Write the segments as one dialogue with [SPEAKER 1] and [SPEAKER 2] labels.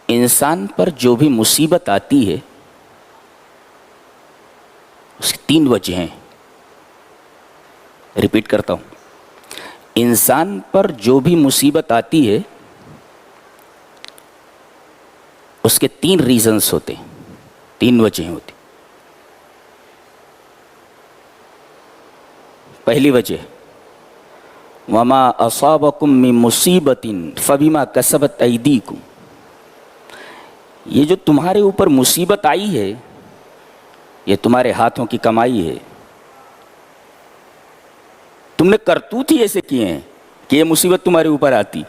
[SPEAKER 1] انسان پر جو بھی مصیبت آتی ہے اس کی 3 وجہ ہیں. ریپیٹ کرتا ہوں. انسان پر جو بھی مصیبت آتی ہے اس کے 3 ریزنز ہوتے ہیں, 3 وجہیں ہوتی. پہلی وجہ وما اصابکم من مصیبت فبما کسبت ایدیکم, یہ جو تمہارے اوپر مصیبت آئی ہے یہ تمہارے ہاتھوں کی کمائی ہے. تم نے کرتوت ہی ایسے کیے ہیں کہ یہ مصیبت تمہارے اوپر آتی.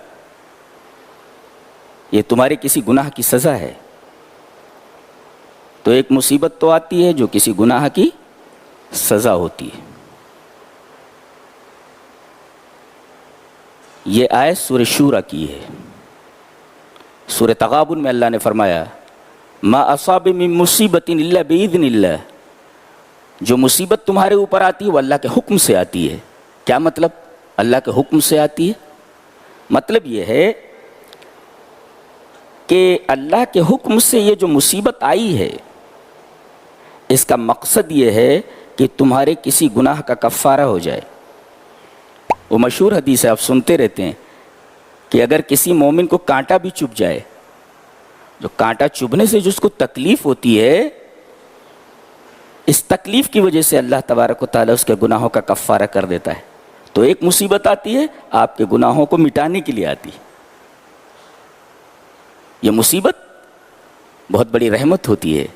[SPEAKER 1] یہ تمہارے کسی گناہ کی سزا ہے. تو ایک مصیبت تو آتی ہے جو کسی گناہ کی سزا ہوتی ہے. یہ آیت سورہ شورى کی ہے. سورہ تغابن میں اللہ نے فرمایا ما اصاب من مصیبت الا باذن اللہ, جو مصیبت تمہارے اوپر آتی ہے وہ اللہ کے حکم سے آتی ہے. کیا مطلب اللہ کے حکم سے آتی ہے؟ مطلب یہ ہے کہ اللہ کے حکم سے یہ جو مصیبت آئی ہے اس کا مقصد یہ ہے کہ تمہارے کسی گناہ کا کفارہ ہو جائے. وہ مشہور حدیث ہے, آپ سنتے رہتے ہیں کہ اگر کسی مومن کو کانٹا بھی چبھ جائے, جو کانٹا چبھنے سے جس کو تکلیف ہوتی ہے, اس تکلیف کی وجہ سے اللہ تبارک و تعالیٰ اس کے گناہوں کا کفارہ کر دیتا ہے. تو ایک مصیبت آتی ہے آپ کے گناہوں کو مٹانے کے لیے آتی ہے. یہ مصیبت بہت بڑی رحمت ہوتی ہے.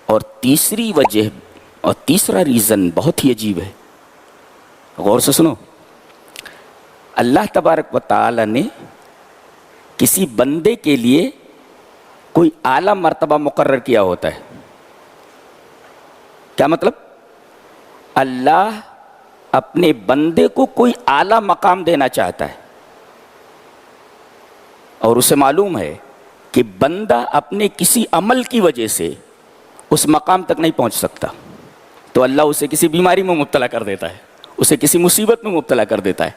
[SPEAKER 1] اور تیسری وجہ اور تیسرا ریزن بہت ہی عجیب ہے, غور سے سنو. اللہ تبارک و تعالی نے کسی بندے کے لیے کوئی اعلیٰ مرتبہ مقرر کیا ہوتا ہے. کیا مطلب؟ اللہ اپنے بندے کو کوئی اعلیٰ مقام دینا چاہتا ہے اور اسے معلوم ہے کہ بندہ اپنے کسی عمل کی وجہ سے اس مقام تک نہیں پہنچ سکتا, تو اللہ اسے کسی بیماری میں مبتلا کر دیتا ہے, اسے کسی مصیبت میں مبتلا کر دیتا ہے.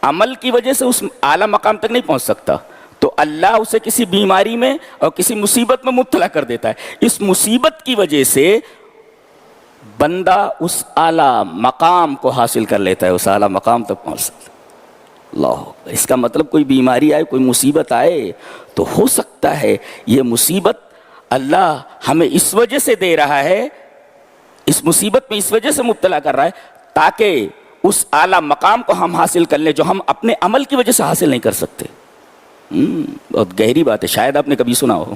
[SPEAKER 1] عمل کی وجہ سے اس اعلیٰ مقام تک نہیں پہنچ سکتا تو اللہ اسے کسی بیماری میں اور کسی مصیبت میں مبتلا کر دیتا ہے. اس مصیبت کی وجہ سے بندہ اس اعلیٰ مقام کو حاصل کر لیتا ہے, اس اعلیٰ مقام تک پہنچ سکتا ہے. اللہ, اس کا مطلب کوئی بیماری آئے, کوئی مصیبت آئے تو ہو سکتا ہے یہ مصیبت اللہ ہمیں اس وجہ سے دے رہا ہے, اس مصیبت میں اس وجہ سے مبتلا کر رہا ہے تاکہ اس اعلیٰ مقام کو ہم حاصل کر لیں جو ہم اپنے عمل کی وجہ سے حاصل نہیں کر سکتے. بہت گہری بات ہے, شاید آپ نے کبھی سنا ہو.